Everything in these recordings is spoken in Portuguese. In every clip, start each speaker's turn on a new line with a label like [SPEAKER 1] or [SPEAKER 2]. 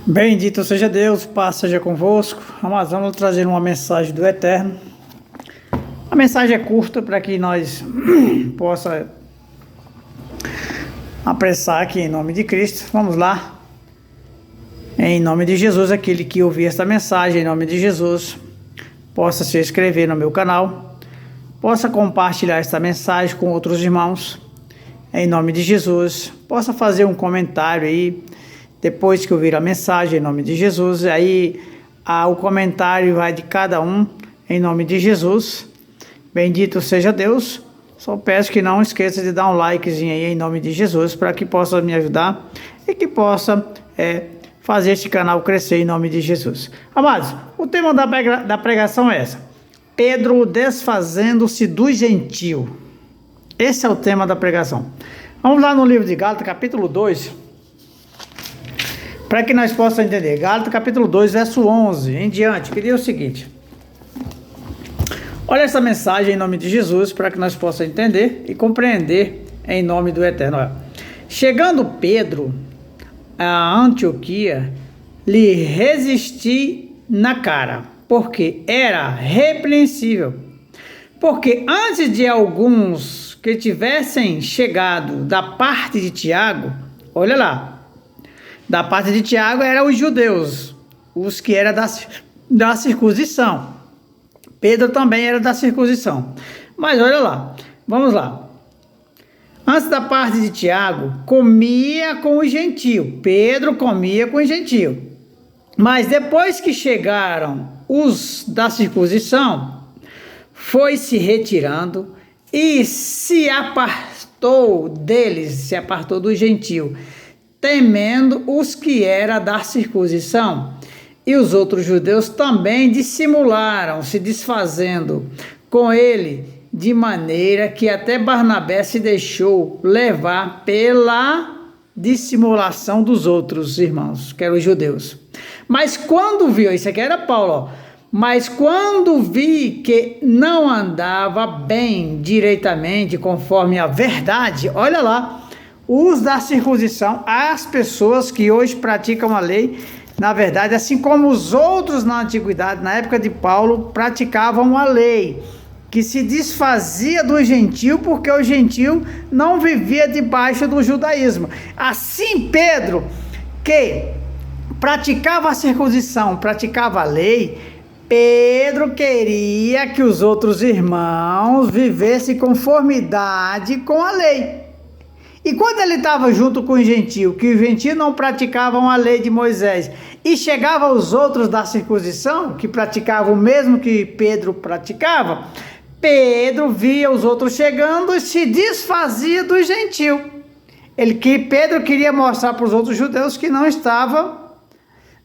[SPEAKER 1] Bendito seja Deus, paz seja convosco. Amados, vamos trazer uma mensagem do Eterno. A mensagem é curta para que nós possa apressar aqui em nome de Cristo. Vamos lá. Em nome de Jesus, aquele que ouvir esta mensagem, em nome de Jesus, possa se inscrever no meu canal, possa compartilhar esta mensagem com outros irmãos, em nome de Jesus, possa fazer um comentário aí, depois que ouvir a mensagem, em nome de Jesus, aí o comentário vai de cada um, em nome de Jesus. Bendito seja Deus. Só peço que não esqueça de dar um likezinho aí, em nome de Jesus, para que possa me ajudar e que possa fazer este canal crescer, em nome de Jesus. Amados, o tema da pregação é essa: Pedro desfazendo-se do gentio. Esse é o tema da pregação. Vamos lá no livro de Gálatas, capítulo 2, para que nós possamos entender. Gálatas, capítulo 2, verso 11 em diante, que diz o seguinte: olha essa mensagem em nome de Jesus, para que nós possamos entender e compreender em nome do Eterno. Chegando Pedro a Antioquia, lhe resisti na cara, porque era repreensível. Porque antes de alguns que tivessem chegado da parte de Tiago, olha lá, da parte de Tiago eram os judeus, os que eram da circuncisão. Pedro também era da circuncisão. Mas olha lá, vamos lá. Antes da parte de Tiago, comia com o gentio. Pedro comia com o gentio. Mas depois que chegaram os da circuncisão, foi se retirando e se apartou deles, se apartou do gentio, temendo os que era da circuncisão. E os outros judeus também dissimularam, se desfazendo com ele, de maneira que até Barnabé se deixou levar pela dissimulação dos outros irmãos, que eram os judeus. Mas quando viu, isso aqui era Paulo, mas quando vi que não andava bem direitamente, conforme a verdade, olha lá, os da circuncisão, as pessoas que hoje praticam a lei, na verdade, assim como os outros na antiguidade, na época de Paulo, praticavam a lei, que se desfazia do gentio, porque o gentio não vivia debaixo do judaísmo. Assim Pedro, que praticava a circuncisão, praticava a lei, Pedro queria que os outros irmãos vivessem em conformidade com a lei. E quando ele estava junto com o gentio, que os gentios não praticavam a lei de Moisés, e chegavam os outros da circuncisão, que praticavam o mesmo que Pedro praticava, Pedro via os outros chegando e se desfazia do gentio. Pedro queria mostrar para os outros judeus que não estava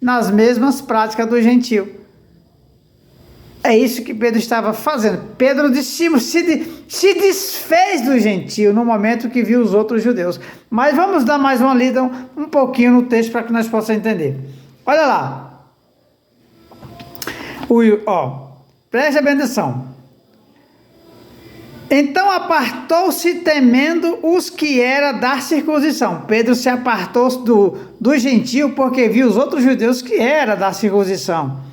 [SPEAKER 1] nas mesmas práticas do gentio. É isso que Pedro estava fazendo. Pedro se desfez do gentio no momento que viu os outros judeus. Mas vamos dar mais uma lida um pouquinho no texto para que nós possamos entender. Olha lá. Preste bem atenção. Então apartou-se temendo os que era da circuncisão. Pedro se apartou do gentio porque viu os outros judeus que era da circuncisão.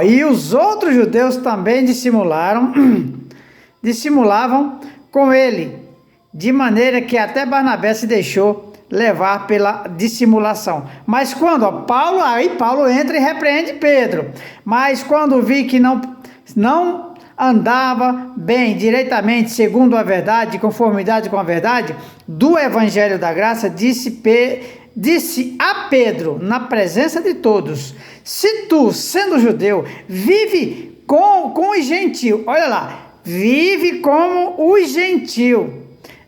[SPEAKER 1] E os outros judeus também dissimulavam com ele, de maneira que até Barnabé se deixou levar pela dissimulação. Mas quando Paulo entra e repreende Pedro. Mas quando vi que não andava bem diretamente segundo a verdade, de conformidade com a verdade do evangelho da graça, disse a Pedro, na presença de todos: se tu, sendo judeu, vive com os gentios, olha lá, vive como os gentios,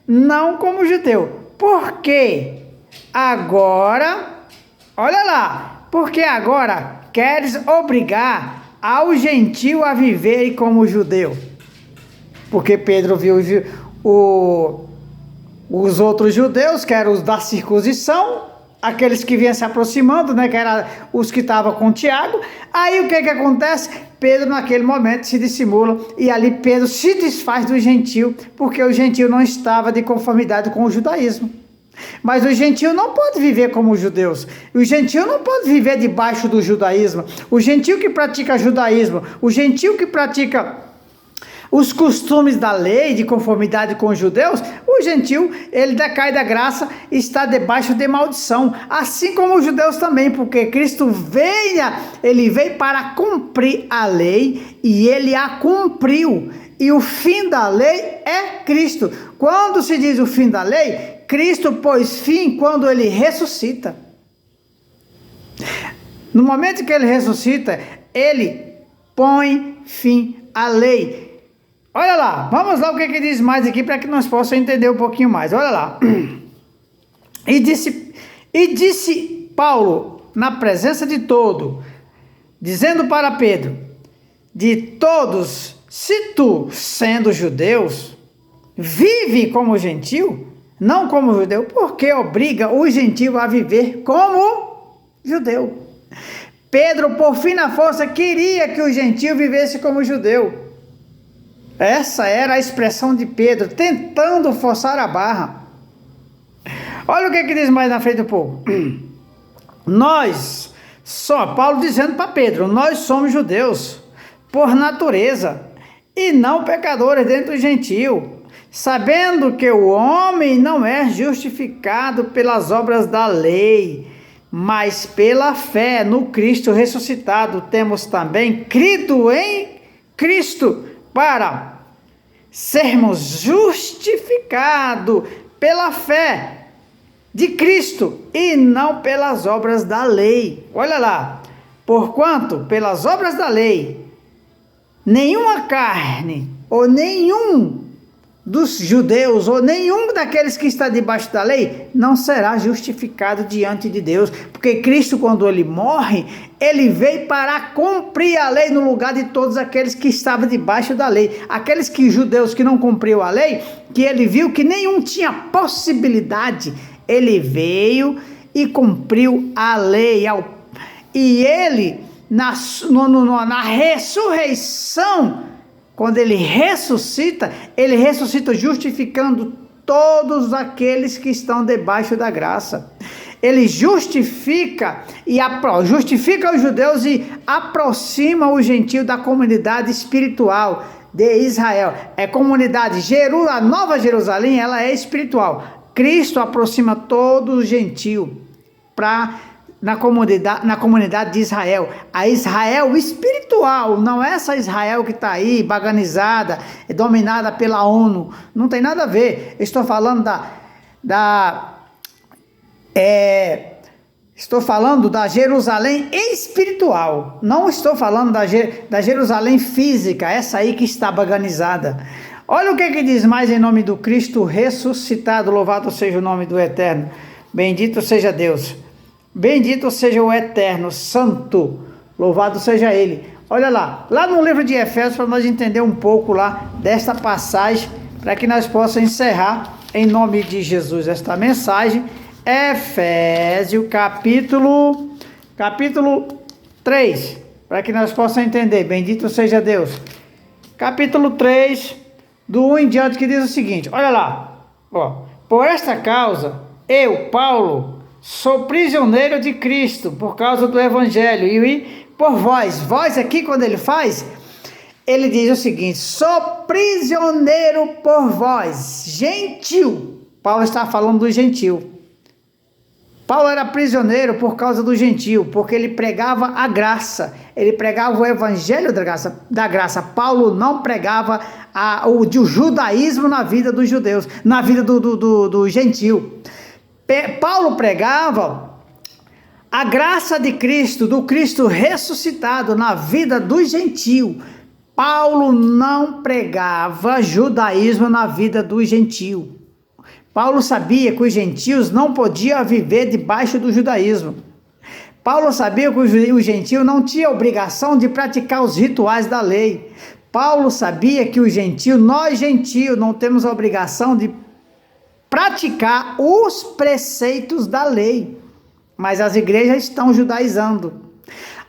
[SPEAKER 1] não como judeu. Porque agora, olha lá, porque agora queres obrigar ao gentio a viver como judeu. Porque Pedro viu os outros judeus, que eram os da circuncisão, aqueles que vinham se aproximando, que eram os que estavam com Tiago. Aí o que acontece? Pedro naquele momento se dissimula, e ali Pedro se desfaz do gentio, porque o gentio não estava de conformidade com o judaísmo. Mas o gentio não pode viver como os judeus. O gentio não pode viver debaixo do judaísmo. O gentio que pratica judaísmo, o gentio que pratica os costumes da lei de conformidade com os judeus, o gentio, ele decai da graça e está debaixo de maldição, assim como os judeus também, porque Cristo ele veio para cumprir a lei e ele a cumpriu, e o fim da lei é Cristo. Quando se diz o fim da lei, Cristo pôs fim quando ele ressuscita. No momento que ele ressuscita, ele põe fim à lei. Olha lá, vamos lá o que diz mais aqui para que nós possamos entender um pouquinho mais. Olha lá. E disse Paulo na presença de todos, dizendo para Pedro: de todos, se tu, sendo judeus, vive como gentil, não como judeu, porque obriga o gentil a viver como judeu. Pedro, por fim na força, queria que o gentil vivesse como judeu. Essa era a expressão de Pedro, tentando forçar a barra. Olha o que diz mais na frente do povo. Paulo dizendo para Pedro, nós somos judeus, por natureza, e não pecadores dentro do gentil, sabendo que o homem não é justificado pelas obras da lei, mas pela fé no Cristo ressuscitado. Temos também crido em Cristo, para sermos justificados pela fé de Cristo e não pelas obras da lei. Olha lá, porquanto pelas obras da lei, nenhuma carne ou nenhum dos judeus ou nenhum daqueles que está debaixo da lei não será justificado diante de Deus, porque Cristo, quando ele morre, ele veio para cumprir a lei no lugar de todos aqueles que estavam debaixo da lei, aqueles judeus que não cumpriam a lei, que ele viu que nenhum tinha possibilidade, ele veio e cumpriu a lei, e ele na ressurreição, quando ele ressuscita justificando todos aqueles que estão debaixo da graça. Ele justifica os judeus e aproxima o gentio da comunidade espiritual de Israel. A Nova Jerusalém, ela é espiritual. Cristo aproxima todo o gentio na comunidade de Israel, a Israel espiritual, não é essa Israel que está aí, paganizada, dominada pela ONU, não tem nada a ver. Estou falando da Jerusalém espiritual, não estou falando da Jerusalém física, essa aí que está paganizada. Olha o que diz mais em nome do Cristo ressuscitado, louvado seja o nome do Eterno, bendito seja Deus. Bendito seja o Eterno, Santo, louvado seja Ele. Olha lá no livro de Efésios, para nós entender um pouco lá desta passagem, para que nós possamos encerrar, em nome de Jesus, esta mensagem. Efésios, capítulo 3, para que nós possamos entender, bendito seja Deus. Capítulo 3, do 1 em diante, que diz o seguinte, olha lá, por esta causa, eu, Paulo, sou prisioneiro de Cristo por causa do Evangelho e por vós aqui quando ele diz o seguinte, sou prisioneiro por vós, gentil. Paulo está falando do gentil. Paulo era prisioneiro por causa do gentil, porque ele pregava a graça, ele pregava o Evangelho da graça. Paulo não pregava o judaísmo na vida dos judeus, na vida do gentil. Paulo pregava a graça de Cristo, do Cristo ressuscitado na vida do gentil. Paulo não pregava judaísmo na vida do gentil. Paulo sabia que os gentios não podiam viver debaixo do judaísmo. Paulo sabia que o gentio não tinha obrigação de praticar os rituais da lei. Paulo sabia que nós gentios, não temos a obrigação de praticar os preceitos da lei, mas as igrejas estão judaizando.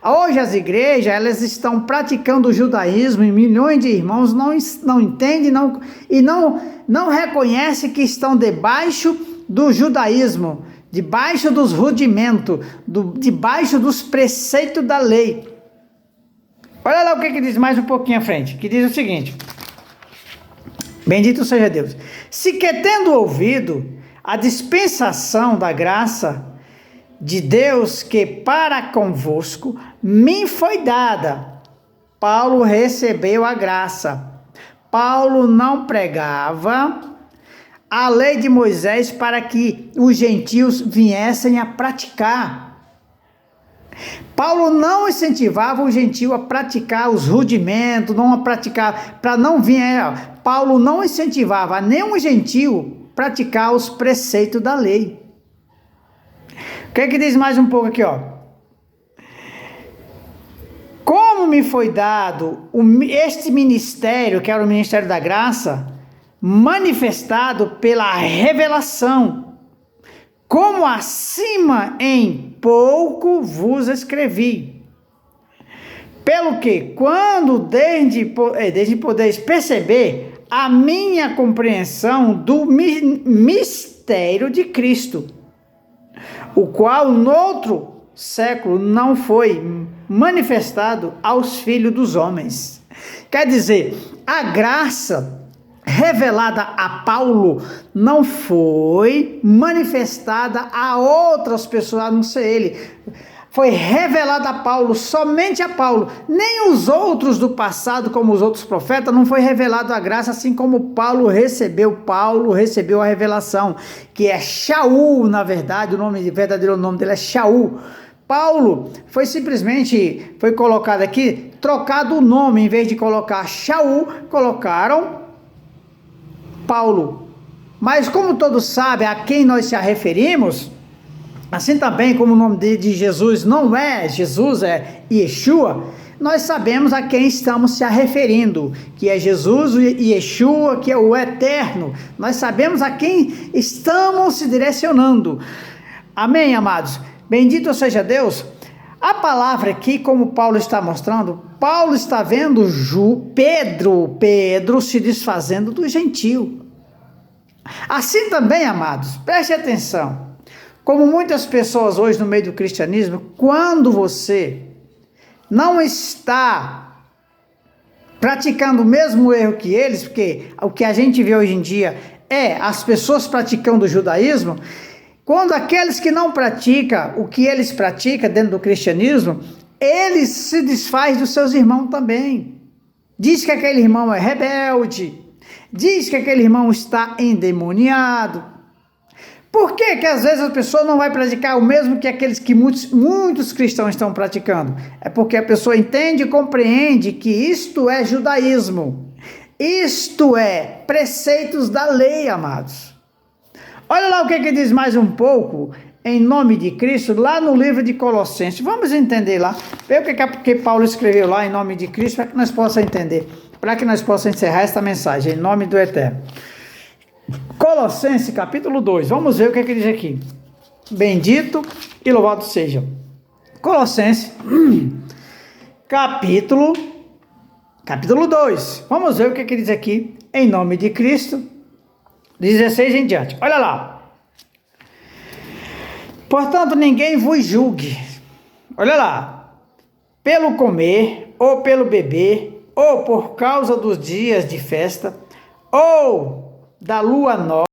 [SPEAKER 1] Hoje as igrejas, elas estão praticando o judaísmo e milhões de irmãos não entendem e não reconhecem que estão debaixo do judaísmo, debaixo dos rudimentos, debaixo dos preceitos da lei. Olha lá o que diz mais um pouquinho à frente, que diz o seguinte: bendito seja Deus. Se que tendo ouvido a dispensação da graça de Deus que para convosco me foi dada, Paulo recebeu a graça. Paulo não pregava a lei de Moisés para que os gentios viessem a praticar. Paulo não incentivava o gentio a praticar os rudimentos, não a praticar, para não vir. Paulo não incentivava nenhum gentio praticar os preceitos da lei. O que é que diz mais um pouco aqui, ó? Como me foi dado este ministério, que era o ministério da graça, manifestado pela revelação, como acima em pouco vos escrevi. Pelo que, quando desde podeis perceber a minha compreensão do mistério de Cristo, o qual noutro século não foi manifestado aos filhos dos homens. Quer dizer, a graça revelada a Paulo não foi manifestada a outras pessoas, a não ser ele. Foi revelada a Paulo, somente a Paulo. Nem os outros do passado, como os outros profetas, não foi revelado a graça, assim como Paulo recebeu a revelação, que é Shaul, na verdade, o verdadeiro nome dele é Shaul. Paulo foi colocado aqui, trocado o nome, em vez de colocar Shaul, colocaram Paulo. Mas como todos sabem a quem nós se referimos, assim também como o nome de Jesus não é Jesus, é Yeshua, nós sabemos a quem estamos se referindo, que é Jesus e Yeshua, que é o Eterno. Nós sabemos a quem estamos se direcionando. Amém, amados? Bendito seja Deus. A palavra aqui, como Paulo está mostrando, Paulo está vendo Pedro se desfazendo do gentio. Assim também, amados, preste atenção. Como muitas pessoas hoje no meio do cristianismo, quando você não está praticando o mesmo erro que eles, porque o que a gente vê hoje em dia é as pessoas praticando o judaísmo, quando aqueles que não praticam o que eles praticam dentro do cristianismo, eles se desfazem dos seus irmãos também. Diz que aquele irmão é rebelde, diz que aquele irmão está endemoniado. Por que às vezes a pessoa não vai praticar o mesmo que aqueles que muitos cristãos estão praticando? É porque a pessoa entende e compreende que isto é judaísmo. Isto é preceitos da lei, amados. Olha lá o que diz mais um pouco, em nome de Cristo, lá no livro de Colossenses. Vamos entender lá, ver o que Paulo escreveu lá em nome de Cristo, para que nós possamos entender, para que nós possamos encerrar esta mensagem, em nome do Eterno. Colossenses, capítulo 2, vamos ver o que diz aqui. Bendito e louvado seja. Colossenses, capítulo 2, vamos ver o que diz aqui, em nome de Cristo, 16 em diante. Olha lá. Portanto, ninguém vos julgue. Olha lá. Pelo comer, ou pelo beber, ou por causa dos dias de festa, ou da lua nova,